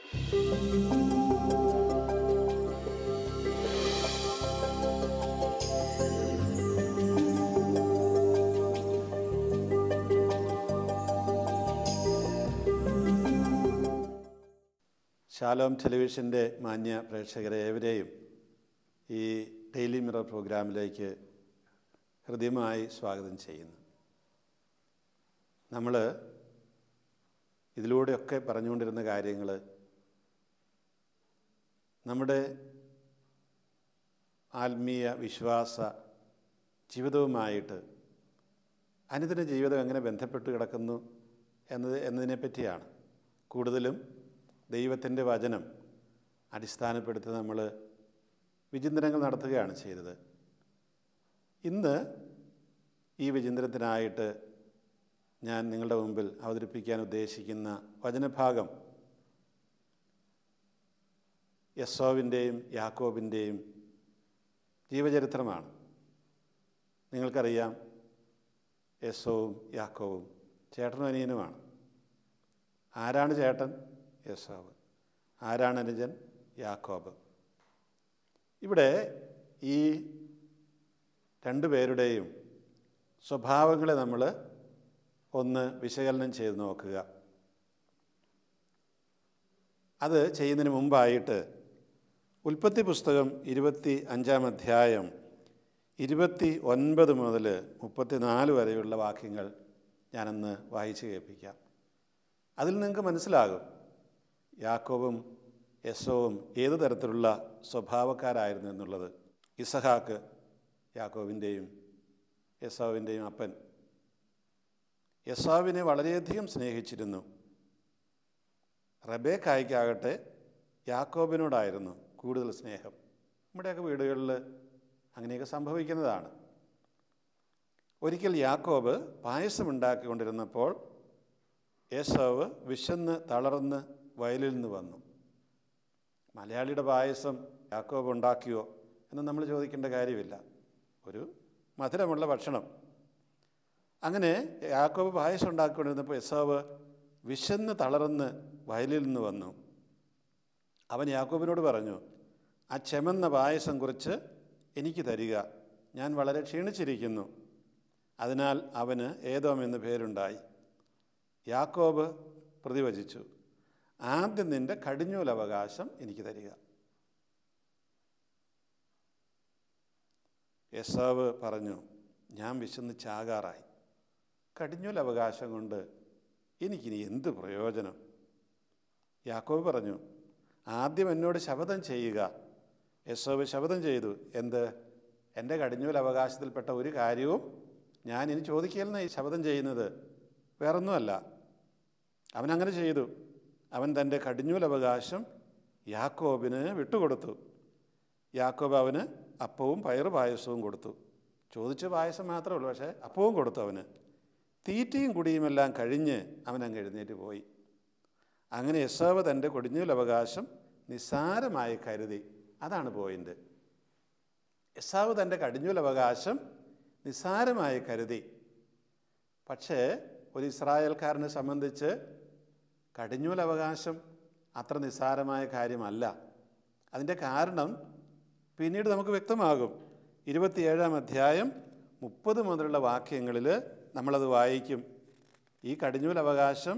Shalom ടെലിവിഷൻ്റെ മാന്യ പ്രേക്ഷകരെ ഏവരെയും ഈ ഡെയിലി മിറർ പ്രോഗ്രാമിലേക്ക് ഹൃദ്യമായി സ്വാഗതം ചെയ്യുന്നു. നമ്മൾ ഇതിലൂടെയൊക്കെ പറഞ്ഞുകൊണ്ടിരുന്ന കാര്യങ്ങൾ നമ്മുടെ ആത്മീയ വിശ്വാസ ജീവിതവുമായിട്ട് അനുദിന ജീവിതം എങ്ങനെ ബന്ധപ്പെട്ട് കിടക്കുന്നു എന്നതിനെപ്പറ്റിയാണ്. കൂടുതലും ദൈവത്തിൻ്റെ വചനം അടിസ്ഥാനപ്പെടുത്തി നമ്മൾ വിചിന്തനങ്ങൾ നടത്തുകയാണ് ചെയ്തത്. ഇന്ന് ഈ വിചിന്തനത്തിനായിട്ട് ഞാൻ നിങ്ങളുടെ മുമ്പിൽ അവതരിപ്പിക്കാൻ ഉദ്ദേശിക്കുന്ന വചനഭാഗം യസോവിൻ്റെയും യാക്കോബിൻ്റെയും ജീവചരിത്രമാണ്. നിങ്ങൾക്കറിയാം, യസോവും യാക്കോവും ചേട്ടനും അനിയനുമാണ്. ആരാണ് ചേട്ടൻ? യസോവ്. ആരാണ് അനുജൻ? യാക്കോബ്. ഇവിടെ ഈ രണ്ടുപേരുടെയും സ്വഭാവങ്ങളെ നമ്മൾ ഒന്ന് വിശകലനം ചെയ്ത് നോക്കുക. അത് ചെയ്യുന്നതിന് മുമ്പായിട്ട് ഉൽപ്പത്തി പുസ്തകം 25-ാം അധ്യായം 29 മുതൽ 34 വരെയുള്ള വാക്യങ്ങൾ ഞാനൊന്ന് വായിച്ച് കേൾപ്പിക്കാം. അതിൽ നിങ്ങൾക്ക് മനസ്സിലാകും യാക്കോബും യസോവും ഏത് തരത്തിലുള്ള സ്വഭാവക്കാരായിരുന്നു എന്നുള്ളത്. ഇസഹാക്ക് യാക്കോബിൻ്റെയും യസോവിൻ്റെയും അപ്പൻ. യസോവിനെ വളരെയധികം സ്നേഹിച്ചിരുന്നു. റബേക്കായ്ക്കാകട്ടെ യാക്കോബിനോടായിരുന്നു കൂടുതൽ സ്നേഹം. നമ്മുടെയൊക്കെ വീടുകളിൽ അങ്ങനെയൊക്കെ സംഭവിക്കുന്നതാണ്. ഒരിക്കൽ യാക്കോബ് പായസം ഉണ്ടാക്കിക്കൊണ്ടിരുന്നപ്പോൾ യേശോവ് വിശന്ന് തളർന്ന് വയലിൽ നിന്ന് വന്നു. മലയാളിയുടെ പായസം യാക്കോബ് ഉണ്ടാക്കിയോ എന്ന് നമ്മൾ ചോദിക്കേണ്ട കാര്യമില്ല. ഒരു മധുരമുള്ള ഭക്ഷണം. അങ്ങനെ യാക്കോബ് പായസം ഉണ്ടാക്കിക്കൊണ്ടിരുന്നപ്പോൾ യേശോവ് വിശന്ന് തളർന്ന് വയലിൽ നിന്ന് വന്നു. അവൻ യാക്കോബിനോട് പറഞ്ഞു, ആ ചെമന്ന പായസം കുറിച്ച് എനിക്ക് തരിക, ഞാൻ വളരെ ക്ഷീണിച്ചിരിക്കുന്നു. അതിനാൽ അവന് ഏദോം എന്ന് പേരുണ്ടായി. യാക്കോബ് പ്രതിവചിച്ചു, ആദ്യം നിൻ്റെ കടിഞ്ഞൂലവകാശം എനിക്ക് തരിക. യേശോവ് പറഞ്ഞു, ഞാൻ വിശന്ന് ചാകാറായി. കടിഞ്ഞൂലവകാശം കൊണ്ട് എനിക്കിനി എന്ത് പ്രയോജനം? യാക്കോബ് പറഞ്ഞു, ആദ്യം എന്നോട് ശപഥം ചെയ്യുക. യേശോവ് ശപഥം ചെയ്തു. എന്ത്? എൻ്റെ കടിഞ്ഞൂലവകാശത്തിൽപ്പെട്ട ഒരു കാര്യവും ഞാൻ ഇനി ചോദിക്കുകയെന്ന ഈ ശപഥം ചെയ്യുന്നത് വേറൊന്നുമല്ല. അവനങ്ങനെ ചെയ്തു. അവൻ തൻ്റെ കടിഞ്ഞൂലവകാശം യാക്കോബിന് വിട്ടുകൊടുത്തു. യാക്കോബ് അവന് അപ്പവും പയറ് പായസവും കൊടുത്തു. ചോദിച്ച പായസം മാത്രമേ ഉള്ളൂ, പക്ഷേ അപ്പവും കൊടുത്തു അവന്. തീറ്റയും കുടിയുമെല്ലാം കഴിഞ്ഞ് അവൻ അങ്ങ് എഴുന്നേറ്റ് പോയി. അങ്ങനെ യേശോവ് തൻ്റെ കടിഞ്ഞൂലവകാശം നിസ്സാരമായി കരുതി. അതാണ് പോയിൻ്റ്. യേശോവ് തൻ്റെ കടിഞ്ഞൂലവകാശം നിസ്സാരമായി കരുതി. പക്ഷേ ഒരു ഇസ്രായേൽക്കാരനെ സംബന്ധിച്ച് കടിഞ്ഞൂലവകാശം അത്ര നിസ്സാരമായ കാര്യമല്ല. അതിൻ്റെ കാരണം പിന്നീട് നമുക്ക് വ്യക്തമാകും. 27-ാം അധ്യായം 30 മുതലുള്ള വാക്യങ്ങളിൽ നമ്മളത് വായിക്കും. ഈ കടിഞ്ഞൂലവകാശം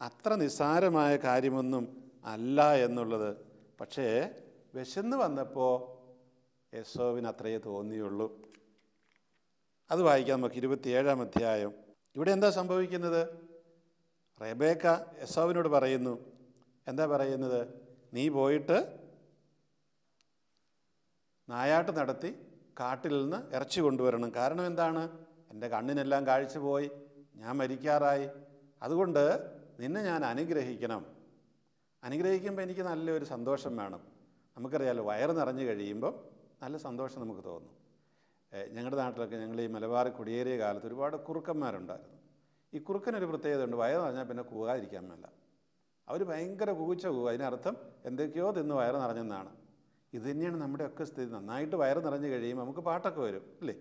അത്ര നിസ്സാരമായ കാര്യമൊന്നും അല്ല എന്നുള്ളത്. പക്ഷേ വിശന്ന് വന്നപ്പോൾ യേശോവിന് അത്രയേ തോന്നിയുള്ളൂ. അത് വായിക്കാം നമുക്ക്. 27-ാം അധ്യായം. ഇവിടെ എന്താ സംഭവിക്കുന്നത്? റെബേക്ക യേശോവിനോട് പറയുന്നു. എന്താ പറയുന്നത്? നീ പോയിട്ട് നായാട്ട് നടത്തി കാട്ടിൽ നിന്ന് ഇറച്ചി കൊണ്ടുവരണം. കാരണം എന്താണ്? എൻ്റെ കണ്ണിനെല്ലാം കാഴ്ച പോയി, ഞാൻ മരിക്കാറായി. അതുകൊണ്ട് നിന്നെ ഞാൻ അനുഗ്രഹിക്കണം. അനുഗ്രഹിക്കുമ്പോൾ എനിക്ക് നല്ലൊരു സന്തോഷം വേണം. നമുക്കറിയാമല്ലോ, വയറ് നിറഞ്ഞു കഴിയുമ്പോൾ നല്ല സന്തോഷം നമുക്ക് തോന്നും. ഞങ്ങളുടെ നാട്ടിലൊക്കെ ഞങ്ങൾ ഈ മലബാർ കുടിയേറിയ കാലത്ത് ഒരുപാട് കുറുക്കന്മാരുണ്ടായിരുന്നു. ഈ കുറുക്കനൊരു പ്രത്യേകതയുണ്ട്, വയറ് നിറഞ്ഞാൽ പിന്നെ കൂകാതിരിക്കാൻ മേല. അവർ ഭയങ്കര കൂച്ച കൂക. അതിനർത്ഥം എന്തൊക്കെയോ തിന്ന് വയറ് നിറഞ്ഞെന്നാണ്. ഇത് തന്നെയാണ് നമ്മുടെയൊക്കെ സ്ഥിതി. നന്നായിട്ട് വയറ് നിറഞ്ഞു കഴിയുമ്പോൾ നമുക്ക് പാട്ടൊക്കെ വരും, അല്ലേ?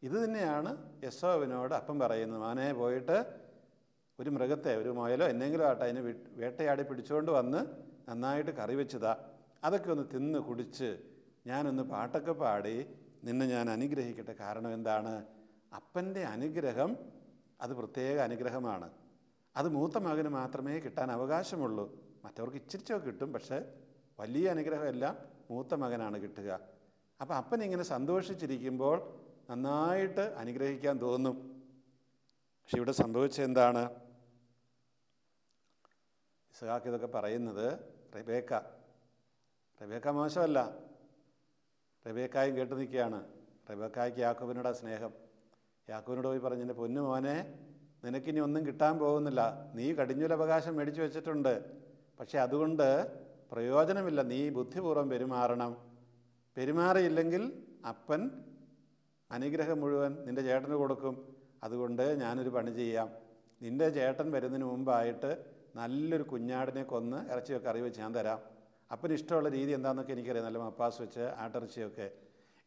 ഇത് തന്നെയാണ് യേശോവിനോട് അപ്പം പറയുന്നത്. മാനെ പോയിട്ട് ഒരു മൃഗത്തെ, ഒരു മുയലോ എന്തെങ്കിലും ആട്ടെ, അതിനെ വേട്ടയാടി പിടിച്ചുകൊണ്ട് വന്ന് നന്നായിട്ട് കറി വെച്ചതാ, അതൊക്കെ ഒന്ന് തിന്ന് കുടിച്ച് ഞാനൊന്ന് പാട്ടൊക്കെ പാടി നിന്നെ ഞാൻ അനുഗ്രഹിക്കട്ടെ. കാരണം എന്താണ്? അപ്പൻ്റെ അനുഗ്രഹം അത് പ്രത്യേക അനുഗ്രഹമാണ്. അത് മൂത്ത മകന് മാത്രമേ കിട്ടാൻ അവകാശമുള്ളൂ. മറ്റവർക്ക് ഇച്ചിരിച്ചൊക്കെ കിട്ടും, പക്ഷേ വലിയ അനുഗ്രഹമെല്ലാം മൂത്ത മകനാണ് കിട്ടുക. അപ്പം അപ്പൻ ഇങ്ങനെ സന്തോഷിച്ചിരിക്കുമ്പോൾ നന്നായിട്ട് അനുഗ്രഹിക്കാൻ തോന്നും. പക്ഷെ ഇവിടെ സംഭവിച്ചത് എന്താണ്? ഇസ്ഹാക്ക് ഇതൊക്കെ പറയുന്നത് റെബേക്ക മോശമല്ല, റെബേക്കായും കേട്ട് നിൽക്കുകയാണ്. റെബേക്കായ്ക്ക് യാക്കോബിനോടാ സ്നേഹം. യാക്കോബിനോട് പോയി പറഞ്ഞു, എൻ്റെ പൊന്നു മോനെ, നിനക്കിനി ഒന്നും കിട്ടാൻ പോകുന്നില്ല, നീ കടിഞ്ഞൂലവകാശം മേടിച്ചു വെച്ചിട്ടുണ്ട്, പക്ഷെ അതുകൊണ്ട് പ്രയോജനമില്ല, നീ ബുദ്ധിപൂർവ്വം പെരുമാറണം. പെരുമാറിയില്ലെങ്കിൽ അപ്പൻ അനുഗ്രഹം മുഴുവൻ നിൻ്റെ ചേട്ടന് കൊടുക്കും. അതുകൊണ്ട് ഞാനൊരു പണി ചെയ്യാം, നിൻ്റെ ചേട്ടൻ വരുന്നതിന് മുമ്പായിട്ട് നല്ലൊരു കുഞ്ഞാടിനെ കൊന്ന് ഇറച്ചിയൊക്കെ കറി വെച്ച് ഞാൻ തരാം. അപ്പന് ഇഷ്ടമുള്ള രീതി എന്താണെന്നൊക്കെ എനിക്കറിയാം, നല്ല മപ്പാസ് വെച്ച് ആട്ടിറച്ചിയൊക്കെ.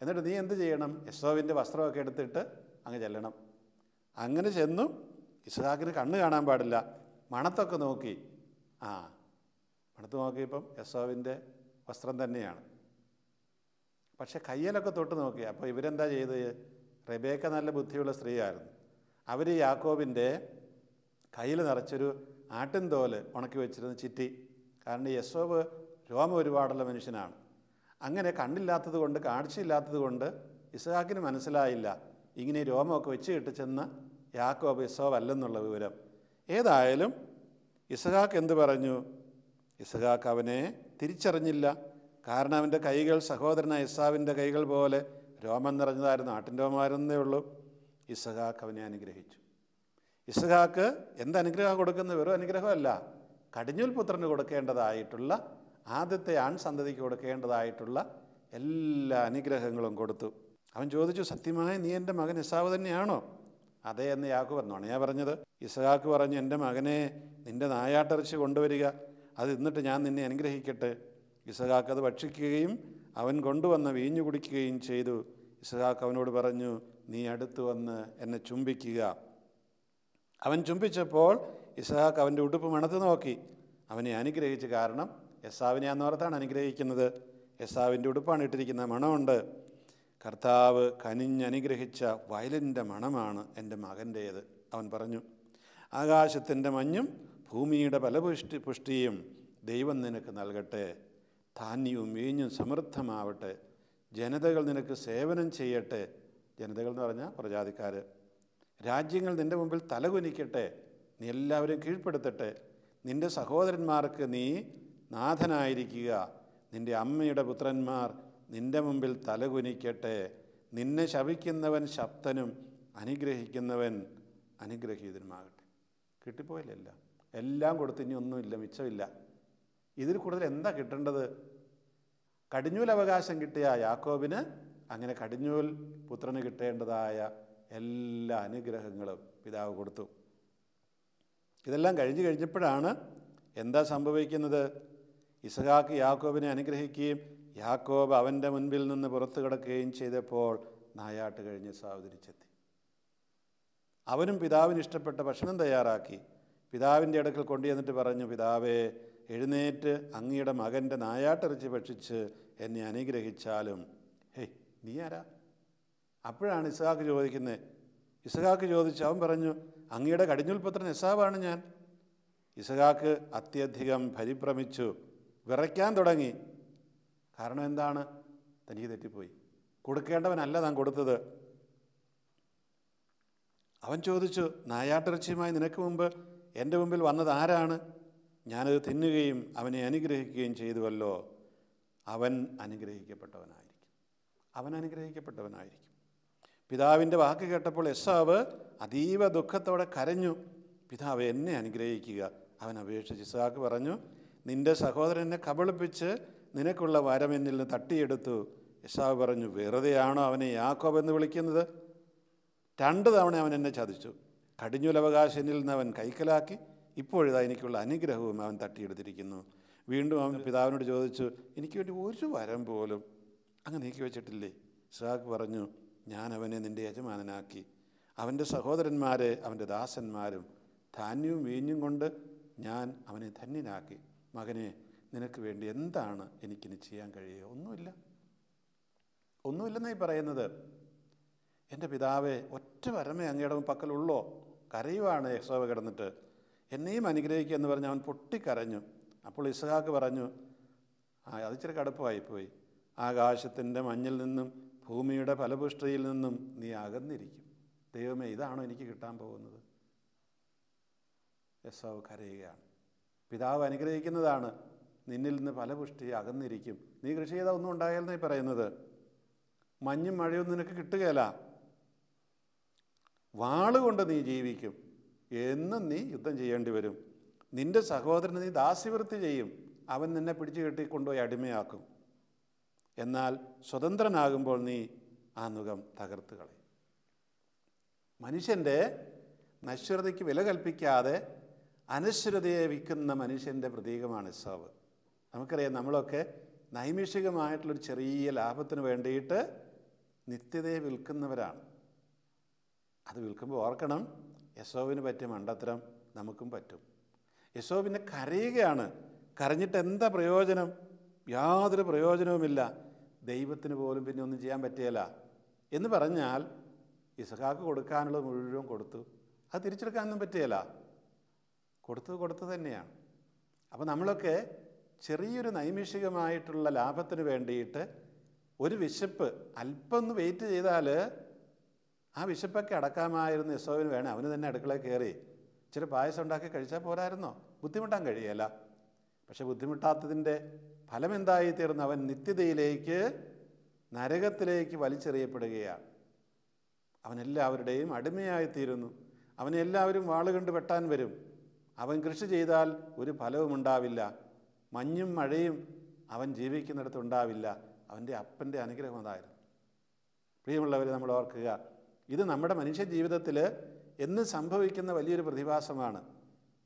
എന്നിട്ട് നീ എന്ത് ചെയ്യണം? യശോവിൻ്റെ വസ്ത്രമൊക്കെ എടുത്തിട്ട് അങ്ങ് ചെല്ലണം. അങ്ങനെ ചെന്നു. ഇസ്ഹാക്കിന് കണ്ണ് കാണാൻ പാടില്ല, മണത്തൊക്കെ നോക്കി. മണത്ത് നോക്കിയപ്പം യശോവിൻ്റെ വസ്ത്രം തന്നെയാണ്. പക്ഷെ കയ്യിലൊക്കെ തൊട്ട് നോക്കി. അപ്പോൾ ഇവരെന്താ ചെയ്തത്? റെബേക്ക നല്ല ബുദ്ധിയുള്ള സ്ത്രീയായിരുന്നു. അവർ യാക്കോബിൻ്റെ കയ്യിൽ നിറച്ചൊരു ആട്ടിൻതോല് ഉണക്കി വെച്ചിരുന്ന് ചിറ്റി. കാരണം യശോബ് രോമം ഒരുപാടുള്ള മനുഷ്യനാണ്. അങ്ങനെ കണ്ണില്ലാത്തത് കൊണ്ട്, കാഴ്ചയില്ലാത്തത് കൊണ്ട് ഇസ്ഹാക്കിന് മനസ്സിലായില്ല ഇങ്ങനെ രോമമൊക്കെ വെച്ച് കിട്ടിച്ചെന്ന് യാക്കോബ് യശോബ് അല്ലെന്നുള്ള വിവരം. ഏതായാലും ഇസ്ഹാക്ക് എന്ത് പറഞ്ഞു? ഇസ്ഹാക്ക് അവനെ തിരിച്ചറിഞ്ഞില്ല. കാരണം അവൻ്റെ കൈകൾ സഹോദരനായ എസാവിൻ്റെ കൈകൾ പോലെ രോമം നിറഞ്ഞതായിരുന്നു, ആട്ടിൻ രോമമായിരുന്നേ ഉള്ളൂ. ഇസ്ഹാക്ക് അവനെ അനുഗ്രഹിച്ചു. ഇസ്ഹാക്ക് എന്തനുഗ്രഹം കൊടുക്കുന്നത്? വെറും അനുഗ്രഹമല്ല, കടിഞ്ഞൂൽ പുത്രന് കൊടുക്കേണ്ടതായിട്ടുള്ള, ആദ്യത്തെ ആൺസന്തതിക്ക് കൊടുക്കേണ്ടതായിട്ടുള്ള എല്ലാ അനുഗ്രഹങ്ങളും കൊടുത്തു. അവൻ ചോദിച്ചു, സത്യമായി നീ എൻ്റെ മകൻ എസാവ് തന്നെയാണോ? അതേ എന്ന് യാക്കോബ് പറഞ്ഞു. ആണ് ഞാൻ പറഞ്ഞത്. ഇസ്ഹാക്ക് പറഞ്ഞു, എൻ്റെ മകനെ, നിൻ്റെ നായാട്ടിറച്ചി കൊണ്ടുവരിക, അത് എന്നിട്ട് ഞാൻ നിന്നെ അനുഗ്രഹിക്കട്ടെ. ഇസ്ഹാക്ക് അത് ഭക്ഷിക്കുകയും അവൻ കൊണ്ടുവന്ന വീഞ്ഞു കുടിക്കുകയും ചെയ്തു. ഇസ്ഹാക്ക് അവനോട് പറഞ്ഞു, നീ അടുത്ത് വന്ന് എന്നെ ചുംബിക്കുക. അവൻ ചുംബിച്ചപ്പോൾ ഇസ്ഹാക്ക് അവൻ്റെ ഉടുപ്പ് മണത്ത് നോക്കി, അവനെ അനുഗ്രഹിച്ചു. കാരണം എസാവിനെ അന്നോർത്താണ് അനുഗ്രഹിക്കുന്നത്. എസാവിൻ്റെ ഉടുപ്പാണ് ഇട്ടിരിക്കുന്ന, മണമുണ്ട്. കർത്താവ് കനിഞ്ഞനുഗ്രഹിച്ച വയലിൻ്റെ മണമാണ് എൻ്റെ മകൻ്റേത്. അവൻ പറഞ്ഞു, ആകാശത്തിൻ്റെ മഞ്ഞും ഭൂമിയുടെ പുഷ്ടിയും ദൈവം നിനക്ക് നൽകട്ടെ. ധാന്യവും വീഞ്ഞും സമൃദ്ധമാവട്ടെ. ജനതകൾ നിനക്ക് സേവനം ചെയ്യട്ടെ. ജനതകൾ എന്ന് പറഞ്ഞാൽ പ്രജാതിക്കാർ. രാജ്യങ്ങൾ നിൻ്റെ മുമ്പിൽ തലകുനിക്കട്ടെ. നീ എല്ലാവരും കീഴ്പ്പെടുത്തട്ടെ. നിൻ്റെ സഹോദരന്മാർക്ക് നീ നാഥനായിരിക്കുക. നിൻ്റെ അമ്മയുടെ പുത്രന്മാർ നിൻ്റെ മുമ്പിൽ തലകുനിക്കട്ടെ. നിന്നെ ശപിക്കുന്നവൻ ശപ്തനും അനുഗ്രഹിക്കുന്നവൻ അനുഗ്രഹീതനുമാകട്ടെ. കിട്ടിപ്പോയില്ല, എല്ലാം കൊടുത്ത് ഇനി ഒന്നുമില്ല, മിച്ചമില്ല. ഇതിൽ കൂടുതൽ എന്താ കിട്ടേണ്ടത്? കടിഞ്ഞൂൽ അവകാശം കിട്ടിയ യാക്കോബിന് അങ്ങനെ കടിഞ്ഞൂൽ പുത്രന് കിട്ടേണ്ടതായ എല്ലാ അനുഗ്രഹങ്ങളും പിതാവ് കൊടുത്തു. ഇതെല്ലാം കഴിഞ്ഞപ്പോഴാണ് എന്താ സംഭവിക്കുന്നത്? ഇസ്ഹാക്ക് യാക്കോബിനെ അനുഗ്രഹിക്കുകയും യാക്കോബ് അവൻ്റെ മുൻപിൽ നിന്ന് പുറത്തു കിടക്കുകയും ചെയ്തപ്പോൾ നായാട്ട് കഴിഞ്ഞ് എസാവ് തിരിച്ചെത്തി. അവനും പിതാവിന് ഇഷ്ടപ്പെട്ട ഭക്ഷണം തയ്യാറാക്കി പിതാവിൻ്റെ അടുക്കൽ കൊണ്ടുവന്നിട്ട് പറഞ്ഞു, പിതാവേ, എഴുന്നേറ്റ് അങ്ങയുടെ മകൻ്റെ നായാട്ടിറച്ചി ഭക്ഷിച്ച് എന്നെ അനുഗ്രഹിച്ചാലും. ഹേയ്, നീ ആരാ? അപ്പോഴാണ് ഇസ്ഹാക്ക് ചോദിക്കുന്നത്. ഇസ്ഹാക്ക് ചോദിച്ചു, അവൻ പറഞ്ഞു, അങ്ങയുടെ കടിഞ്ഞൂൽ പുത്രൻ എസാവാണ് ഞാൻ. ഇസ്ഹാക്ക് അത്യധികം പരിഭ്രമിച്ചു, വിറയ്ക്കാൻ തുടങ്ങി. കാരണം എന്താണ്? തനിക്ക് തെറ്റിപ്പോയി, കൊടുക്കേണ്ടവനല്ല താൻ കൊടുത്തത്. അവൻ ചോദിച്ചു, നായാട്ടിറച്ചിയുമായി നിനക്ക് മുമ്പ് എൻ്റെ മുമ്പിൽ വന്നത് ആരാണ്? ഞാനത് തിന്നുകയും അവനെ അനുഗ്രഹിക്കുകയും ചെയ്തുവല്ലോ. അവൻ അനുഗ്രഹിക്കപ്പെട്ടവനായിരിക്കും, അവൻ അനുഗ്രഹിക്കപ്പെട്ടവനായിരിക്കും. പിതാവിൻ്റെ വാക്ക് കേട്ടപ്പോൾ എസാവ് അതീവ ദുഃഖത്തോടെ കരഞ്ഞു. പിതാവ്, എന്നെ അനുഗ്രഹിക്കുക, അവൻ അപേക്ഷിച്ച്. ഇസ്ഹാക്ക് പറഞ്ഞു, നിൻ്റെ സഹോദരനെ കബളിപ്പിച്ച് നിനക്കുള്ള വരം എന്നിൽ നിന്ന് തട്ടിയെടുത്തു. എസാവ് പറഞ്ഞു, വെറുതെയാണോ അവനെ യാക്കോബ് എന്ന് വിളിക്കുന്നത്? 2 തവണ അവൻ എന്നെ ചതിച്ചു. കടിഞ്ഞൂലവകാശം എന്നിൽ നിന്ന് അവൻ കൈക്കലാക്കി. ഇപ്പോഴിതാ എനിക്കുള്ള അനുഗ്രഹവും അവൻ തട്ടിയെടുത്തിരിക്കുന്നു. വീണ്ടും അവൻ പിതാവിനോട് ചോദിച്ചു, എനിക്ക് വേണ്ടി ഒരു വരം പോലും അങ്ങ് നീക്കി വെച്ചിട്ടില്ലേ? ഇസ്ഹാക്ക് പറഞ്ഞു, ഞാൻ അവനെ നിൻ്റെ യജമാനനാക്കി, അവൻ്റെ സഹോദരന്മാരെ അവൻ്റെ ദാസന്മാരും ധാന്യവും വീഞ്ഞും കൊണ്ട് ഞാൻ അവനെ ധന്യനാക്കി. മകനെ, നിനക്ക് വേണ്ടി എന്താണ് എനിക്കിനി ചെയ്യാൻ കഴിയുക? ഒന്നുമില്ലെന്നായി പറയുന്നത്. എൻ്റെ പിതാവേ, ഒറ്റ വരമേ അങ്ങയുടെ പക്കലുള്ളോ? കരയുവാണ് യേശോവ കിടന്നിട്ട്. എന്നെയും അനുഗ്രഹിക്കുക എന്ന് പറഞ്ഞ് അവൻ പൊട്ടിക്കരഞ്ഞു. അപ്പോൾ ഇസ്ഹാക്ക് പറഞ്ഞു, അത് ഇച്ചിരി കടുപ്പമായിപ്പോയി. ആകാശത്തിൻ്റെ മഞ്ഞിൽ നിന്നും ഭൂമിയുടെ ഫലപുഷ്ടിയിൽ നിന്നും നീ അകന്നിരിക്കും. ദൈവമേ, ഇതാണോ എനിക്ക് കിട്ടാൻ പോകുന്നത്? യേശോവ് കരയുകയാണ്. പിതാവ് അനുഗ്രഹിക്കുന്നതാണ്, നിന്നിൽ നിന്ന് ഫലപുഷ്ടി അകന്നിരിക്കും. നീ കൃഷി ചെയ്താൽ ഒന്നും ഉണ്ടായാലെന്നായി പറയുന്നത്. മഞ്ഞും മഴയൊന്നും നിനക്ക് കിട്ടുകയില്ല. വാളുകൊണ്ട് നീ ജീവിക്കും. എന്നും നീ യുദ്ധം ചെയ്യേണ്ടി വരും. നിന്റെ സഹോദരന് നീ ദാസ്യവൃത്തി ചെയ്യും. അവൻ നിന്നെ പിടിച്ചു കെട്ടി കൊണ്ടുപോയി അടിമയാക്കും. എന്നാൽ സ്വതന്ത്രനാകുമ്പോൾ നീ ആ നുകം തകർത്ത് കളയും. മനുഷ്യൻ്റെ നശ്വരതയ്ക്ക് വില കൽപ്പിക്കാതെ അനശ്വരതയെ വിൽക്കുന്ന മനുഷ്യൻ്റെ പ്രതീകമാണ് ഏശാവ്. നമുക്കറിയാം, നമ്മളൊക്കെ നൈമിഷികമായിട്ടുള്ളൊരു ചെറിയ ലാഭത്തിന് വേണ്ടിയിട്ട് നിത്യതയെ വിൽക്കുന്നവരാണ്. അത് വിൽക്കുമ്പോൾ ഓർക്കണം, യേശോവിന് പറ്റിയ മണ്ടത്തരം നമുക്കും പറ്റും. യേശോവിനെ കരയുകയാണ്. കരഞ്ഞിട്ട് എന്താ പ്രയോജനം? യാതൊരു പ്രയോജനവുമില്ല. ദൈവത്തിന് പോലും പിന്നെ ഒന്നും ചെയ്യാൻ പറ്റുകയില്ല എന്ന് പറഞ്ഞാൽ ഇസ്ഹാക്ക് കൊടുക്കാനുള്ളത് മുഴുവൻ കൊടുത്തു. അത് തിരിച്ചെടുക്കാനൊന്നും പറ്റുകയില്ല. കൊടുത്തു തന്നെയാണ്. അപ്പോൾ നമ്മളൊക്കെ ചെറിയൊരു നൈമിഷികമായിട്ടുള്ള ലാഭത്തിന് വേണ്ടിയിട്ട് ഒരു വിശപ്പ് അല്പം ഒന്ന് വെയിറ്റ് ചെയ്താൽ ആ വിശപ്പൊക്കെ അടക്കാമായിരുന്നു യേശോവിന്. വേണം അവന് തന്നെ അടുക്കളയിൽ കയറി ഇച്ചിരി പായസം ഉണ്ടാക്കി കഴിച്ചാൽ പോരായിരുന്നോ? ബുദ്ധിമുട്ടാൻ കഴിയല്ല. പക്ഷെ ബുദ്ധിമുട്ടാത്തതിൻ്റെ ഫലം എന്തായി തീർന്നു? അവൻ നിത്യതയിലേക്ക്, നരകത്തിലേക്ക് വലിച്ചെറിയപ്പെടുകയാണ്. അവനെല്ലാവരുടെയും അടിമയായിത്തീരുന്നു. അവനെ എല്ലാവരും വാളുകൊണ്ട് വെട്ടാൻ വരും. അവൻ കൃഷി ചെയ്താൽ ഒരു ഫലവും ഉണ്ടാവില്ല. മഞ്ഞും മഴയും അവൻ ജീവിക്കുന്നിടത്ത് ഉണ്ടാവില്ല. അവൻ്റെ അപ്പൻ്റെ അനുഗ്രഹം അതായിരുന്നു. പ്രിയമുള്ളവർ, നമ്മൾ ഓർക്കുക, ഇത് നമ്മുടെ മനുഷ്യ ജീവിതത്തിൽ എന്ന് സംഭവിക്കുന്ന വലിയൊരു പ്രതിഭാസമാണ്.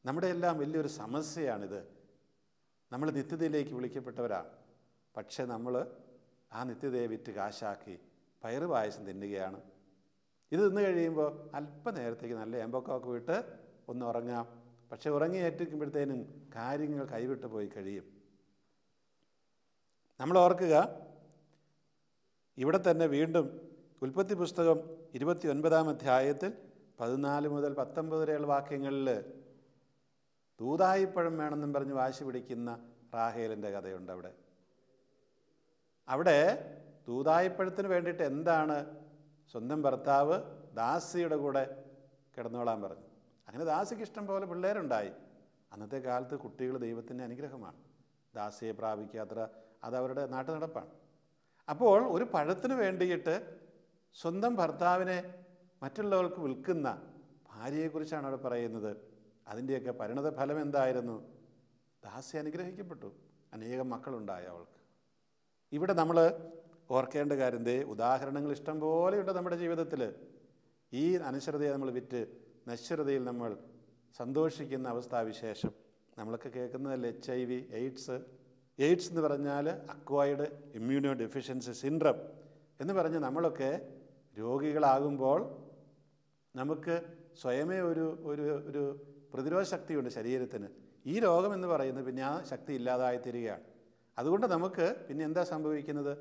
നമ്മുടെ എല്ലാം വലിയൊരു സമസ്യയാണിത്. നമ്മൾ നിത്യതയിലേക്ക് വിളിക്കപ്പെട്ടവരാണ്. പക്ഷെ നമ്മൾ ആ നിത്യതയെ വിറ്റ് കാശാക്കി പയറ് പായസം തിന്നുകയാണ്. ഇത് തിന്നു കഴിയുമ്പോൾ അല്പനേരത്തേക്ക് നല്ല ഏമ്പൊക്കെ വിട്ട് ഒന്ന് ഉറങ്ങാം. പക്ഷെ ഉറങ്ങിയേറ്റിരിക്കുമ്പോഴത്തേനും കാര്യങ്ങൾ കൈവിട്ട് പോയി കഴിയും. നമ്മൾ ഓർക്കുക, ഇവിടെ തന്നെ വീണ്ടും ഉൽപ്പത്തി പുസ്തകം 29-ാം അധ്യായത്തിൽ 14 മുതൽ 19 വരെയുള്ള വാക്യങ്ങളിൽ ദൂതായിപ്പഴം വേണമെന്നും പറഞ്ഞ് വാശി പിടിക്കുന്ന റാഹേലിൻ്റെ കഥയുണ്ട്. അവിടെ ദൂതായിപ്പഴത്തിന് വേണ്ടിയിട്ട് എന്താണ്, സ്വന്തം ഭർത്താവ് ദാസിയുടെ കൂടെ കിടന്നോളാൻ പറഞ്ഞു. അങ്ങനെ ദാസിക്ക് ഇഷ്ടം പോലെ പിള്ളേരുണ്ടായി. അന്നത്തെ കാലത്ത് കുട്ടികൾ ദൈവത്തിൻ്റെ അനുഗ്രഹമാണ്. ദാസിയെ പ്രാപിക്കാത്ര അത് അവരുടെ നാട്ടു നടപ്പാണ്. അപ്പോൾ ഒരു പഴത്തിന് വേണ്ടിയിട്ട് സ്വന്തം ഭർത്താവിനെ മറ്റുള്ളവർക്ക് വിൽക്കുന്ന ഭാര്യയെക്കുറിച്ചാണ് അവിടെ പറയുന്നത്. അതിൻ്റെയൊക്കെ പരിണത ഫലം എന്തായിരുന്നു? ദാസി അനുഗ്രഹിക്കപ്പെട്ടു. അനേകം മക്കളുണ്ടായി അവൾക്ക്. ഇവിടെ നമ്മൾ ഓർക്കേണ്ട കാര്യം, ഉദാഹരണങ്ങൾ ഇഷ്ടം പോലെയുണ്ട് നമ്മുടെ ജീവിതത്തിൽ. ഈ അനശ്വരതയെ നമ്മൾ വിറ്റ് നശ്വരതയിൽ നമ്മൾ സന്തോഷിക്കുന്ന അവസ്ഥാവിശേഷം നമ്മളൊക്കെ കേൾക്കുന്നതല്ലേ HIV, എയ്ഡ്സ് എന്ന് പറഞ്ഞാൽ അക്വയർഡ് ഇമ്മ്യൂണോ ഡെഫിഷ്യൻസി സിൻഡ്രം എന്ന് പറഞ്ഞ് നമ്മളൊക്കെ രോഗികളാകുമ്പോൾ നമുക്ക് സ്വയമേ ഒരു പ്രതിരോധ ശക്തിയുണ്ട് ശരീരത്തിന്. ഈ രോഗം എന്ന് പറയുന്നത് പിന്നെ ആ ശക്തി ഇല്ലാതായിത്തീരുകയാണ്. അതുകൊണ്ട് നമുക്ക് പിന്നെ എന്താ സംഭവിക്കുന്നത്?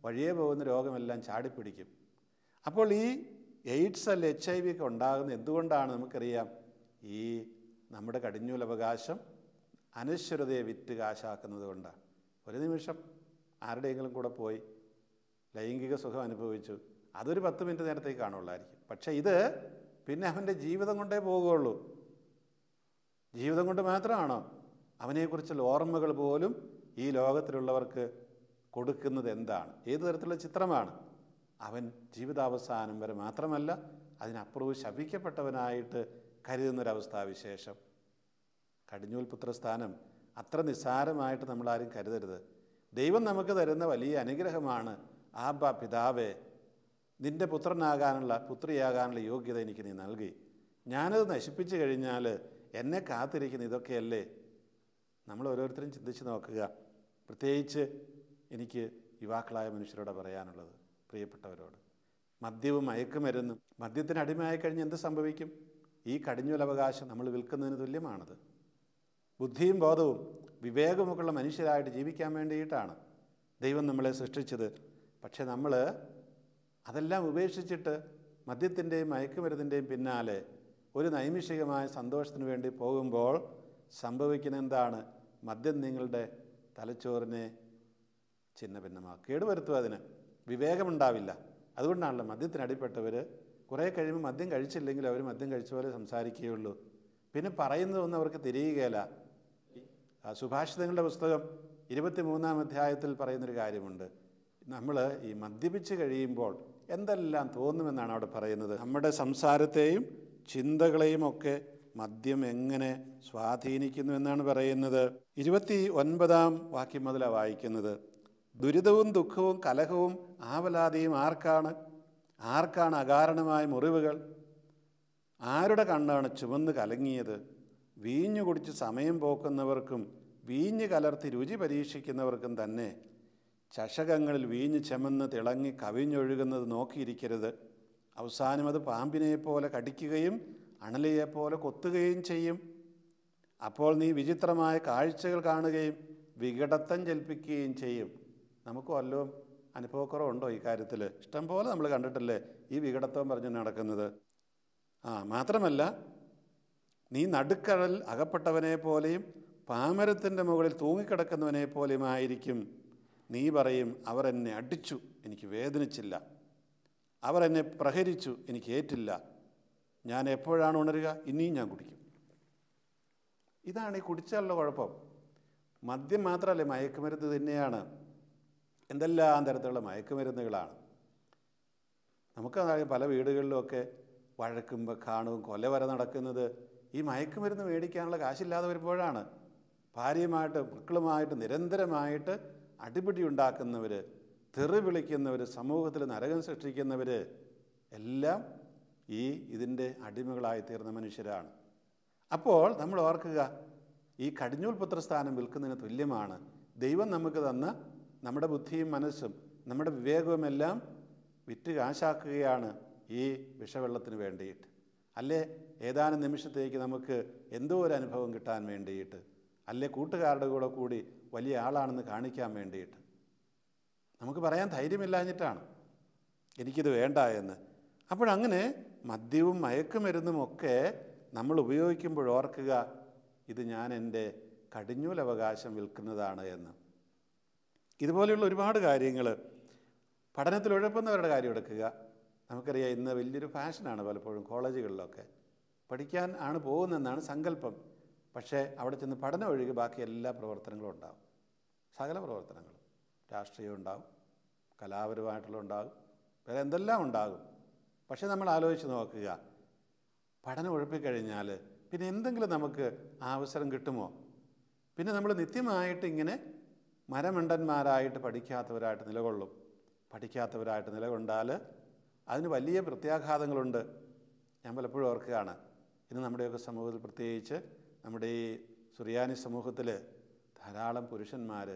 വഴിയെ പോകുന്ന രോഗമെല്ലാം ചാടിപ്പിടിക്കും. അപ്പോൾ ഈ എയ്ഡ്സ് അല്ല HIV ഒക്കെ ഉണ്ടാകുന്നത് എന്തുകൊണ്ടാണ്? നമുക്കറിയാം, ഈ നമ്മുടെ കടിഞ്ഞൂലവകാശം അനശ്വരതയെ വിറ്റ് കാശാക്കുന്നത് കൊണ്ടാണ്. ഒരു നിമിഷം ആരുടെയെങ്കിലും കൂടെ പോയി ലൈംഗിക സുഖം അനുഭവിച്ചു, അതൊരു 10 മിനിറ്റ് നേരത്തേക്ക് കാണുള്ളായിരിക്കും. പക്ഷേ ഇത് പിന്നെ അവൻ്റെ ജീവിതം കൊണ്ടേ പോകുകയുള്ളൂ. ജീവിതം കൊണ്ട് മാത്രമാണോ? അവനെക്കുറിച്ചുള്ള ഓർമ്മകൾ പോലും ഈ ലോകത്തിലുള്ളവർക്ക് കൊടുക്കുന്നത് എന്താണ്? ഏതു തരത്തിലുള്ള ചിത്രമാണ്? അവൻ ജീവിതാവസാനം വരെ മാത്രമല്ല, അതിനപ്പുറവും ശപിക്കപ്പെട്ടവനായിട്ട് കരുതുന്നൊരവസ്ഥാവിശേഷം. കടിഞ്ഞൂൽ പുത്രസ്ഥാനം അത്ര നിസ്സാരമായിട്ട് നമ്മളാരും കരുതരുത്. ദൈവം നമുക്ക് തരുന്ന വലിയ അനുഗ്രഹമാണ്. ആബാ പിതാവേ, നിൻ്റെ പുത്രിയാകാനുള്ള യോഗ്യത എനിക്ക് നീ നൽകി. ഞാനത് നശിപ്പിച്ചു കഴിഞ്ഞാൽ എന്നെ കാത്തിരിക്കുന്ന ഇതൊക്കെയല്ലേ? നമ്മൾ ഓരോരുത്തരും ചിന്തിച്ച് നോക്കുക. പ്രത്യേകിച്ച് എനിക്ക് യുവാക്കളായ മനുഷ്യരോട് പറയാനുള്ളത്, പ്രിയപ്പെട്ടവരോട്, മദ്യവും മയക്കുമരുന്നും. മദ്യത്തിന് അടിമയായി കഴിഞ്ഞ് എന്ത് സംഭവിക്കും? ഈ കടിഞ്ഞൂലവകാശം നമ്മൾ വിൽക്കുന്നതിന് തുല്യമാണത്. ബുദ്ധിയും ബോധവും വിവേകമൊക്കെയുള്ള മനുഷ്യരായിട്ട് ജീവിക്കാൻ വേണ്ടിയിട്ടാണ് ദൈവം നമ്മളെ സൃഷ്ടിച്ചത്. പക്ഷെ നമ്മൾ അതെല്ലാം ഉപേക്ഷിച്ചിട്ട് മദ്യത്തിൻ്റെയും മയക്കുമരുന്നിൻ്റെയും പിന്നാലെ ഒരു നൈമിഷികമായ സന്തോഷത്തിന് വേണ്ടി പോകുമ്പോൾ സംഭവിക്കുന്ന എന്താണ്? മദ്യം നിങ്ങളുടെ തലച്ചോറിനെ ഛിന്ന ഭിന്നമാക്കും, കേടുവരുത്തും. അതിന് വിവേകമുണ്ടാവില്ല. അതുകൊണ്ടാണല്ലോ മദ്യത്തിനടിപ്പെട്ടവർ കുറേ കഴിയുമ്പോൾ മദ്യം കഴിച്ചില്ലെങ്കിൽ അവർ മദ്യം കഴിച്ച പോലെ സംസാരിക്കുകയുള്ളൂ. പിന്നെ പറയുന്നതൊന്നും അവർക്ക് തിരിയുകയില്ല. സുഭാഷിതങ്ങളുടെ പുസ്തകം 23-ാം അധ്യായത്തിൽ പറയുന്നൊരു കാര്യമുണ്ട്. നമ്മൾ ഈ മദ്യപിച്ച് കഴിയുമ്പോൾ എന്തെല്ലാം തോന്നുമെന്നാണ് അവിടെ പറയുന്നത്. നമ്മുടെ സംസാരത്തെയും ചിന്തകളെയും ഒക്കെ മദ്യം എങ്ങനെ സ്വാധീനിക്കുന്നു എന്നാണ് പറയുന്നത്. 29-ാം വാക്യം മുതലാണ് വായിക്കുന്നത്. ദുരിതവും ദുഃഖവും കലഹവും ആവലാതിയും ആർക്കാണ് അകാരണമായ മുറിവുകൾ? ആരുടെ കണ്ണാണ് ചുവന്ന് കലങ്ങിയത്? വീഞ്ഞു കുടിച്ച് സമയം പോക്കുന്നവർക്കും വീഞ്ഞ് കലർത്തി രുചി പരീക്ഷിക്കുന്നവർക്കും തന്നെ ചഷകങ്ങളിൽ വീഞ്ഞ് ചെമന്ന് തിളങ്ങി കവിഞ്ഞൊഴുകുന്നത് നോക്കിയിരിക്കരുത്. അവസാനം അത് പാമ്പിനെപ്പോലെ കടിക്കുകയും അണലിയെപ്പോലെ കൊത്തുകയും ചെയ്യും. അപ്പോൾ നീ വിചിത്രമായ കാഴ്ചകൾ കാണുകയും വികടത്തം ജൽപ്പിക്കുകയും ചെയ്യും. നമുക്ക് വല്ലതും അനുഭവക്കുറവുണ്ടോ ഈ കാര്യത്തിൽ? ഇഷ്ടം പോലെ നമ്മൾ കണ്ടിട്ടില്ലേ ഈ വികടത്വം പറഞ്ഞു നടക്കുന്നത്. മാത്രമല്ല, നീ നടുക്കടൽ അകപ്പെട്ടവനെ പോലെയും പാമരത്തിൻ്റെ മുകളിൽ തൂങ്ങിക്കിടക്കുന്നവനെ പോലെയുമായിരിക്കും. നീ പറയും, അവർ എന്നെ അടിച്ചു, എനിക്ക് വേദനിച്ചില്ല. അവർ എന്നെ പ്രഹരിച്ചു, എനിക്ക് ഏറ്റില്ല. ഞാൻ എപ്പോഴാണ് ഉണരുക? ഇനിയും ഞാൻ കുടിക്കും. ഇതാണ് ഈ കുടിച്ചാലുള്ള കുഴപ്പം. മദ്യം മാത്രമല്ല, മയക്കുമരുന്ന് തന്നെയാണ്. എന്തെല്ലാം തരത്തിലുള്ള മയക്കുമരുന്നുകളാണ്. നമുക്കറിയാം, പല വീടുകളിലുമൊക്കെ വഴക്കും കാണും കൊല വരെ നടക്കുന്നത് ഈ മയക്കുമരുന്ന് മേടിക്കാനുള്ള കാശില്ലാതെ വരുമ്പോഴാണ്. ഭാര്യയുമായിട്ട് മക്കളുമായിട്ട് നിരന്തരമായിട്ട് അടിപിടി ഉണ്ടാക്കുന്നവർ, തെറി വിളിക്കുന്നവർ, സമൂഹത്തിൽ നരകം സൃഷ്ടിക്കുന്നവർ എല്ലാം ഇതിൻ്റെ അടിമകളായി തീർന്ന മനുഷ്യരാണ്. അപ്പോൾ നമ്മൾ ഓർക്കുക, ഈ കടിഞ്ഞൂൽ പുത്രസ്ഥാനം വിൽക്കുന്നതിന് തുല്യമാണ്. ദൈവം നമുക്ക് തന്ന നമ്മുടെ ബുദ്ധിയും മനസ്സും നമ്മുടെ വിവേകവുമെല്ലാം വിറ്റ് കാശാക്കുകയാണ് ഈ വിഷവെള്ളത്തിന് വേണ്ടിയിട്ട്. അല്ലേ ഏതാനും നിമിഷത്തേക്ക് നമുക്ക് എന്തോ ഒരു അനുഭവം കിട്ടാൻ വേണ്ടിയിട്ട്, അല്ലേ കൂട്ടുകാരുടെ കൂടി വലിയ ആളാണെന്ന് കാണിക്കാൻ വേണ്ടിയിട്ട്. നമുക്ക് പറയാൻ ധൈര്യമില്ലാഞ്ഞിട്ടാണ് എനിക്കിത് വേണ്ട എന്ന്. അപ്പോഴങ്ങനെ മദ്യവും മയക്കുമരുന്നുമൊക്കെ നമ്മൾ ഉപയോഗിക്കുമ്പോൾ ഓർക്കുക, ഇത് ഞാൻ എൻ്റെ കടിഞ്ഞൂലവകാശം വിൽക്കുന്നതാണ് എന്ന്. ഇതുപോലെയുള്ള ഒരുപാട് കാര്യങ്ങൾ. പഠനത്തിൽ ഉഴപ്പുന്നവരുടെ കാര്യം എടുക്കുക. നമുക്കറിയാം, ഇന്ന് വലിയൊരു ഫാഷനാണ് പലപ്പോഴും കോളേജുകളിലൊക്കെ. പഠിക്കാൻ ആണ് പോകുന്നതെന്നാണ് സങ്കല്പം. പക്ഷേ അവിടെ ചെന്ന് പഠനം ഒഴികെ ബാക്കി എല്ലാ പ്രവർത്തനങ്ങളും ഉണ്ടാകും. സകല പ്രവർത്തനങ്ങളും, രാഷ്ട്രീയം ഉണ്ടാകും, കലാപരമായിട്ടുള്ള ഉണ്ടാകും, വേറെ എന്തെല്ലാം ഉണ്ടാകും. പക്ഷേ നമ്മൾ ആലോചിച്ച് നോക്കുക, പഠനം ഒഴിപ്പിക്കഴിഞ്ഞാൽ പിന്നെ എന്തെങ്കിലും നമുക്ക് ആ അവസരം കിട്ടുമോ? പിന്നെ നമ്മൾ നിത്യമായിട്ട് ഇങ്ങനെ മരമണ്ടന്മാരായിട്ട് പഠിക്കാത്തവരായിട്ട് നിലകൊള്ളും. പഠിക്കാത്തവരായിട്ട് നിലകൊണ്ടാൽ അതിന് വലിയ പ്രത്യാഘാതങ്ങളുണ്ട്. ഞാൻ പലപ്പോഴും ഓർക്കുകയാണ്, ഇന്ന് നമ്മുടെയൊക്കെ സമൂഹത്തിൽ, പ്രത്യേകിച്ച് നമ്മുടെ ഈ സുറിയാനി സമൂഹത്തിൽ ധാരാളം പുരുഷന്മാർ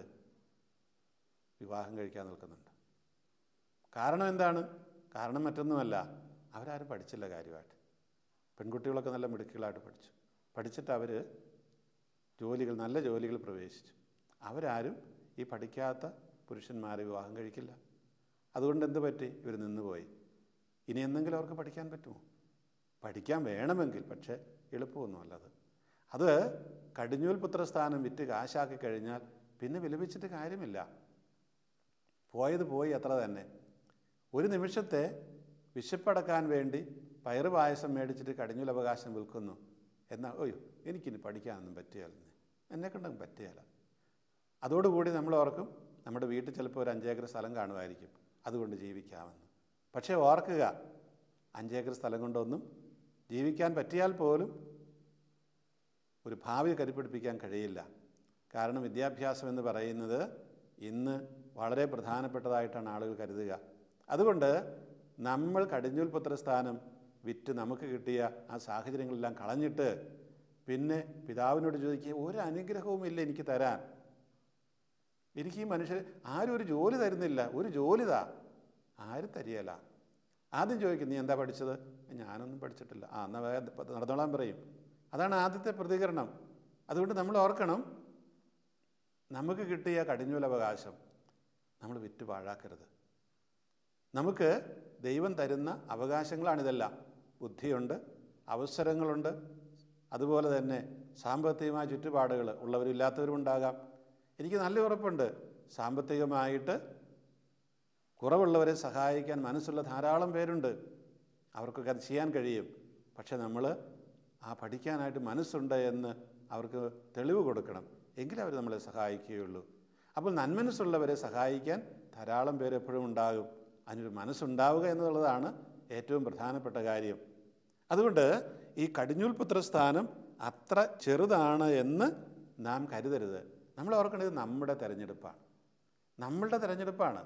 വിവാഹം കഴിക്കാൻ നിൽക്കുന്നുണ്ട്. കാരണം എന്താണ്? കാരണം മറ്റൊന്നുമല്ല, അവരാരും പഠിച്ചില്ല കാര്യമായിട്ട്. പെൺകുട്ടികളൊക്കെ നല്ല മിടുക്കികളായിട്ട് പഠിച്ചിട്ട് അവർ നല്ല ജോലികൾ പ്രവേശിച്ചു. അവരാരും ഈ പഠിക്കാത്ത പുരുഷന്മാരെ വിവാഹം കഴിക്കില്ല. അതുകൊണ്ട് എന്ത് പറ്റി? ഇവർ നിന്നുപോയി. ഇനി എന്തെങ്കിലും അവർക്ക് പഠിക്കാൻ പറ്റുമോ? പഠിക്കാൻ വേണമെങ്കിൽ, പക്ഷേ എളുപ്പമൊന്നുമല്ലത്. അത് കടിഞ്ഞൂൽ പുത്രസ്ഥാനം വിറ്റ് കാശാക്കി കഴിഞ്ഞാൽ പിന്നെ വിലപിച്ചിട്ട് കാര്യമില്ല. പോയത് പോയി, അത്ര തന്നെ. ഒരു നിമിഷത്തെ വിശപ്പടക്കാൻ വേണ്ടി പയറ് പായസം മേടിച്ചിട്ട് കടിഞ്ഞൂൽ അവകാശം വിൽക്കുന്നു. എന്നാൽ എനിക്കിനി പഠിക്കാനൊന്നും പറ്റുകയില്ല, എന്നെക്കൊണ്ടൊന്നും പറ്റുകയില്ല. അതോടുകൂടി നമ്മൾ ഓർക്കും, നമ്മുടെ വീട്ടിൽ ചിലപ്പോൾ ഒരു 5 ഏക്കർ സ്ഥലം കാണുമായിരിക്കും, അതുകൊണ്ട് ജീവിക്കാമെന്ന്. പക്ഷേ ഓർക്കുക, 5 ഏക്കർ സ്ഥലം കൊണ്ടൊന്നും ജീവിക്കാൻ പറ്റിയാൽ പോലും ഒരു ഭാവി കരുപിടിപ്പിക്കാൻ കഴിയില്ല. കാരണം വിദ്യാഭ്യാസം എന്ന് പറയുന്നത് ഇന്ന് വളരെ പ്രധാനപ്പെട്ടതായിട്ടാണ് ആളുകൾ കരുതുക. അതുകൊണ്ട് നമ്മൾ കടിഞ്ഞൂൽ പുത്രസ്ഥാനം വിറ്റ് നമുക്ക് കിട്ടിയ ആ സാഹചര്യങ്ങളെല്ലാം കളഞ്ഞിട്ട് പിന്നെ പിതാവിനോട് ചോദിക്കുക, ഒരു അനുഗ്രഹവുമില്ല എനിക്ക് തരാൻ. എനിക്ക് ഈ മനുഷ്യർ ആരും ഒരു ജോലി തരുന്നില്ല, ഒരു ജോലി ആരും തരികയില്ല. ആദ്യം ചോദിക്കും, നീ എന്താ പഠിച്ചത്? ഞാനൊന്നും പഠിച്ചിട്ടില്ല. എന്നാൽ വേഗം നടന്നോളാൻ പറയും. അതാണ് ആദ്യത്തെ പ്രതികരണം. അതുകൊണ്ട് നമ്മൾ ഓർക്കണം, നമുക്ക് കിട്ടിയ കടിഞ്ഞൂലവകാശം നമ്മൾ വിറ്റ് പാഴാക്കരുത്. നമുക്ക് ദൈവം തരുന്ന അവകാശങ്ങളാണിതെല്ലാം. ബുദ്ധിയുണ്ട്, അവസരങ്ങളുണ്ട്, അതുപോലെ തന്നെ സാമ്പത്തികമായ ചുറ്റുപാടുകൾ ഉള്ളവരും ഇല്ലാത്തവരും ഉണ്ടാകാം. എനിക്ക് നല്ല ഉറപ്പുണ്ട്, സാമ്പത്തികമായിട്ട് കുറവുള്ളവരെ സഹായിക്കാൻ മനസ്സുള്ള ധാരാളം പേരുണ്ട്. അവർക്കൊക്കെ അത് ചെയ്യാൻ കഴിയും. പക്ഷെ നമ്മൾ പഠിക്കാനായിട്ട് മനസ്സുണ്ട് എന്ന് അവർക്ക് തെളിവ് കൊടുക്കണം. എങ്കിലും അവർ നമ്മളെ സഹായിക്കുകയുള്ളൂ. അപ്പോൾ നന്മനസ്സുള്ളവരെ സഹായിക്കാൻ ധാരാളം പേര് എപ്പോഴും ഉണ്ടാകും. അതിനൊരു മനസ്സുണ്ടാവുക എന്നുള്ളതാണ് ഏറ്റവും പ്രധാനപ്പെട്ട കാര്യം. അതുകൊണ്ട് ഈ കടിഞ്ഞൂൽ പുത്രസ്ഥാനം അത്ര ചെറുതാണ് എന്ന് നാം കരുതരുത്. നമ്മൾ ഓർക്കേണ്ടത് നമ്മുടെ തിരഞ്ഞെടുപ്പാണ്. നമ്മളുടെ തിരഞ്ഞെടുപ്പാണ്.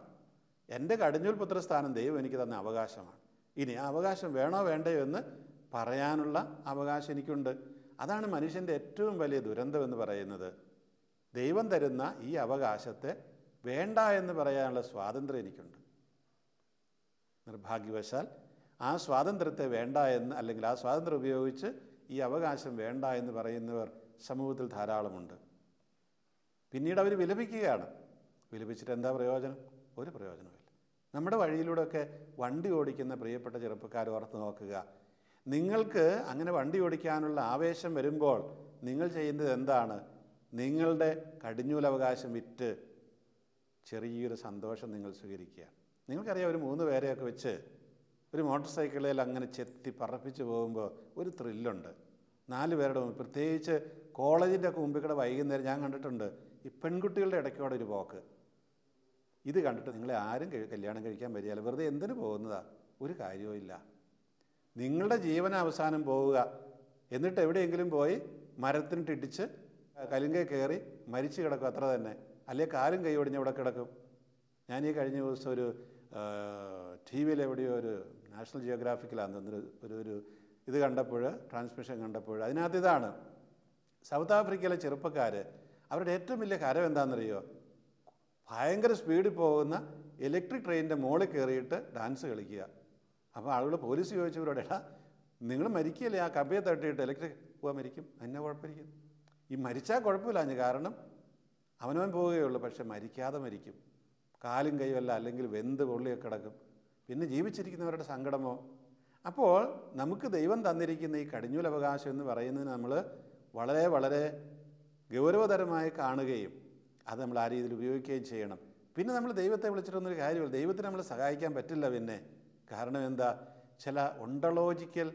എൻ്റെ കടിഞ്ഞൂൽ പുത്രസ്ഥാനം ദൈവം എനിക്ക് തന്ന അവകാശമാണ്. ഇനി ആ അവകാശം വേണോ വേണ്ടയോ എന്ന് പറയാനുള്ള അവകാശം എനിക്കുണ്ട്. അതാണ് മനുഷ്യൻ്റെ ഏറ്റവും വലിയ ദുരന്തം എന്ന് പറയുന്നത്. ദൈവം തരുന്ന ഈ അവകാശത്തെ വേണ്ട എന്ന് പറയാനുള്ള സ്വാതന്ത്ര്യം എനിക്കുണ്ട്. നിർഭാഗ്യവശാൽ ആ സ്വാതന്ത്ര്യത്തെ വേണ്ട എന്ന്, അല്ലെങ്കിൽ ആ സ്വാതന്ത്ര്യം ഉപയോഗിച്ച് ഈ അവകാശം വേണ്ട എന്ന് പറയുന്നവർ സമൂഹത്തിൽ ധാരാളമുണ്ട്. പിന്നീട് അവർ വിലപിക്കുകയാണ്. വിലപിച്ചിട്ട് എന്താ പ്രയോജനം? ഒരു പ്രയോജനമില്ല. നമ്മുടെ വഴിയിലൂടെയൊക്കെ വണ്ടി ഓടിക്കുന്ന പ്രിയപ്പെട്ട ചെറുപ്പക്കാർ ഓർത്ത് നോക്കുക. നിങ്ങൾക്ക് അങ്ങനെ വണ്ടി ഓടിക്കാനുള്ള ആവേശം വരുമ്പോൾ നിങ്ങൾ ചെയ്യുന്നത് എന്താണ്? നിങ്ങളുടെ കടിഞ്ഞൂലവകാശം വിറ്റ് ചെറിയൊരു സന്തോഷം നിങ്ങൾ സ്വീകരിക്കുക. നിങ്ങൾക്കറിയാം, ഒരു 3 പേരെയൊക്കെ വെച്ച് ഒരു മോട്ടോർ സൈക്കിളിൽ അങ്ങനെ ചെത്തി പറപ്പിച്ച് പോകുമ്പോൾ ഒരു ത്രില്ലുണ്ട്. 4 പേരുടെ മുമ്പ്, പ്രത്യേകിച്ച് കോളേജിൻ്റെ ഒക്കെ മുമ്പിൽ കൂടെ വൈകുന്നേരം ഞാൻ കണ്ടിട്ടുണ്ട് ഈ പെൺകുട്ടികളുടെ ഇടയ്ക്കോടെ ഒരു പോക്ക്. ഇത് കണ്ടിട്ട് നിങ്ങളെ ആരും കല്യാണം കഴിക്കാൻ വരികയില്ല. വെറുതെ എന്തിനു പോകുന്നതാ? ഒരു കാര്യവും ഇല്ല. നിങ്ങളുടെ ജീവന അവസാനം പോവുക, എന്നിട്ട് എവിടെയെങ്കിലും പോയി മരത്തിനിട്ടിടിച്ച് കലുങ്കേ കയറി മരിച്ചു കിടക്കും, അത്ര തന്നെ. അല്ലെങ്കിൽ കാലും കൈ ഒടിഞ്ഞ് അവിടെ കിടക്കും. ഞാൻ ഈ കഴിഞ്ഞ ദിവസം ഒരു ടി വിയിൽ എവിടെയോ ഒരു നാഷണൽ ജിയോഗ്രാഫിക്കിലാണ് ഒരു ഇത് കണ്ടപ്പോൾ, ട്രാൻസ്മിഷൻ കണ്ടപ്പോൾ അതിനകത്ത് ഇതാണ്, സൗത്ത് ആഫ്രിക്കയിലെ ചെറുപ്പക്കാർ അവരുടെ ഏറ്റവും വലിയ ഹരം എന്താണെന്നറിയോ? ഭയങ്കര സ്പീഡിൽ പോകുന്ന ഇലക്ട്രിക് ട്രെയിനിൻ്റെ മുകളിൽ കയറിയിട്ട് ഡാൻസ് കളിക്കുക. അപ്പോൾ ആളുകൾ പോലീസ് ചോദിച്ചവരോട്, നിങ്ങൾ മരിക്കുകയല്ലേ, ആ കമ്പിയെ തട്ടിയിട്ട് ഇലക്ട്രിക് പോകാൻ മരിക്കും, അതിനെ കുഴപ്പമിരിക്കും. ഈ മരിച്ചാൽ കുഴപ്പമില്ല, കാരണം അവനവൻ പോവുകയുള്ളൂ. പക്ഷെ മരിക്കാതെ മരിക്കും, കാലും കൈയുമല്ല, അല്ലെങ്കിൽ വെന്ത് പൊള്ളിയൊക്കെ കിടക്കും. പിന്നെ ജീവിച്ചിരിക്കുന്നവരുടെ സങ്കടമോ? അപ്പോൾ നമുക്ക് ദൈവം തന്നിരിക്കുന്ന ഈ കടിഞ്ഞൂലവകാശം എന്ന് പറയുന്നതിന് നമ്മൾ വളരെ വളരെ ഗൗരവതരമായി കാണുകയും അത് നമ്മൾ ആ രീതിയിൽ ഉപയോഗിക്കുകയും ചെയ്യണം. പിന്നെ നമ്മൾ ദൈവത്തെ വിളിച്ചിട്ടൊന്നൊരു കാര്യമില്ല. ദൈവത്തിന് നമ്മളെ സഹായിക്കാൻ പറ്റില്ല. പിന്നെ കാരണം എന്താ? ചില ഒണ്ടോളജിക്കൽ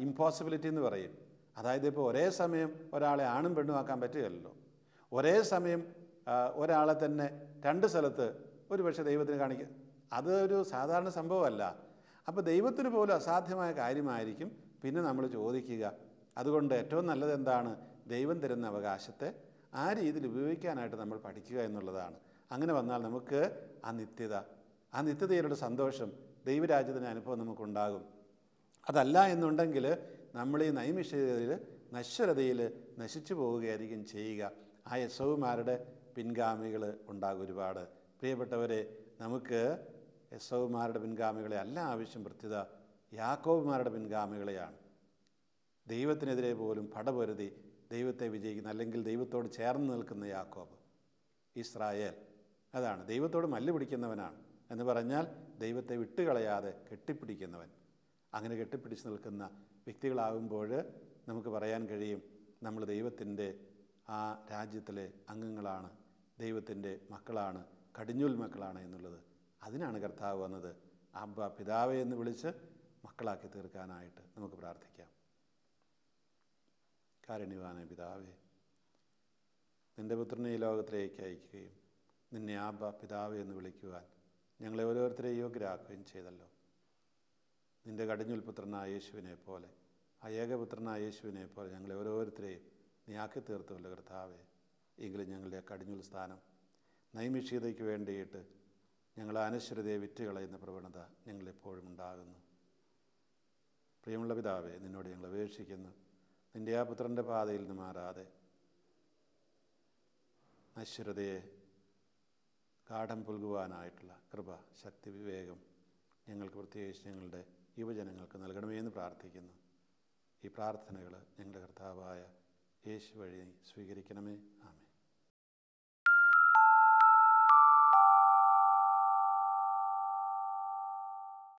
ഇമ്പോസിബിലിറ്റി എന്ന് പറയും. അതായത് ഇപ്പോൾ ഒരേ സമയം ഒരാളെ ആണും പെണ്ണും ആക്കാൻ പറ്റുകയല്ലോ. ഒരേ സമയം ഒരാളെ തന്നെ 2 സ്ഥലത്ത് ഒരു പക്ഷേ ദൈവത്തിന് കാണിക്കുക, അതൊരു സാധാരണ സംഭവമല്ല. അപ്പോൾ ദൈവത്തിന് പോലും അസാധ്യമായ കാര്യമായിരിക്കും പിന്നെ നമ്മൾ ചോദിക്കുക. അതുകൊണ്ട് ഏറ്റവും നല്ലത് എന്താണ്? ദൈവം തരുന്ന അവകാശത്തെ ആ രീതിയിൽ ഉപയോഗിക്കാനായിട്ട് നമ്മൾ പഠിക്കുക എന്നുള്ളതാണ്. അങ്ങനെ വന്നാൽ നമുക്ക് ആ നിത്യതയിലുള്ള സന്തോഷം, ദൈവരാജ്യത്തിൻ്റെ അനുഭവം നമുക്കുണ്ടാകും. അതല്ല എന്നുണ്ടെങ്കിൽ നമ്മൾ ഈ നൈമിഷികതയിൽ, നശ്വരതയിൽ നശിച്ചു പോവുകയായിരിക്കും ചെയ്യുക. ആ യെശൗമാരുടെ പിൻഗാമികൾ ഉണ്ടാകും ഒരുപാട്. പ്രിയപ്പെട്ടവരെ, നമുക്ക് യെശൗമാരുടെ പിൻഗാമികളെ അല്ല ആവശ്യം, പ്രത്യുത യാക്കോബുമാരുടെ പിൻഗാമികളെയാണ്. ദൈവത്തിനെതിരെ പോലും പടപൊരുതി ദൈവത്തെ വിജയിക്കുന്ന, അല്ലെങ്കിൽ ദൈവത്തോട് ചേർന്ന് നിൽക്കുന്ന യാക്കോബ്, ഇസ്രായേൽ, അതാണ് ദൈവത്തോട് മല്ല് പിടിക്കുന്നവനാണ് എന്ന് പറഞ്ഞാൽ ദൈവത്തെ വിട്ടുകളയാതെ കെട്ടിപ്പിടിക്കുന്നവൻ. അങ്ങനെ കെട്ടിപ്പിടിച്ച് നിൽക്കുന്ന വ്യക്തികളാകുമ്പോൾ നമുക്ക് പറയാൻ കഴിയും, നമ്മൾ ദൈവത്തിൻ്റെ ആ രാജ്യത്തിലെ അംഗങ്ങളാണ്, ദൈവത്തിൻ്റെ മക്കളാണ്, കടിഞ്ഞൂൽ മക്കളാണ് എന്നുള്ളത്. അതിനാണ് കർത്താവ് വന്നത്. അബ്ബ പിതാവേ എന്ന് വിളിച്ച് മക്കളാക്കി തീർക്കാനായിട്ട് നമുക്ക് പ്രാർത്ഥിക്കാം. കാരുണ്യവാനായ പിതാവേ, നിൻ്റെ പുത്രനെ ഈ ലോകത്തിലേക്ക് അയക്കുകയും നിന്നെ ആബ്ബ പിതാവേ എന്ന് വിളിക്കുവാൻ ഞങ്ങളെ ഓരോരുത്തരെയും യോഗ്യരാക്കുകയും ചെയ്തല്ലോ. നിൻ്റെ കടിഞ്ഞൂൽ പുത്രനായ യേശുവിനെ പോലെ, ആ ഏകപുത്രനായ യേശുവിനെ പോലെ ഞങ്ങളെ ഓരോരുത്തരെയും നീ ആക്കി തീർത്തുമല്ലോ കർത്താവേ. എങ്കിലും ഞങ്ങളുടെ കടിഞ്ഞൂൽ സ്ഥാനം നൈമിഷികതയ്ക്ക് വേണ്ടിയിട്ട് ഞങ്ങൾ അനശ്വരതയെ വിറ്റുകളയുന്ന പ്രവണത ഞങ്ങളെപ്പോഴും ഉണ്ടാകുന്നു. പ്രിയമുള്ള പിതാവേ, നിന്നോട് ഞങ്ങൾ അപേക്ഷിക്കുന്നു, നിൻ്റെ ആ പുത്രൻ്റെ പാതയിൽ നിന്ന് മാറാതെ നശ്വരതയെ ഗാഠം പുൽകുവാനായിട്ടുള്ള കൃപ, ശക്തി, വിവേകം ഞങ്ങൾക്ക് പ്രത്യേകിച്ച് ഞങ്ങളുടെ യുവജനങ്ങൾക്ക് നൽകണമേ എന്ന് പ്രാർത്ഥിക്കുന്നു. ഈ പ്രാർത്ഥനകൾ ഞങ്ങളുടെ കർത്താവായ യേശു വഴി സ്വീകരിക്കണമേ. ആമേൻ.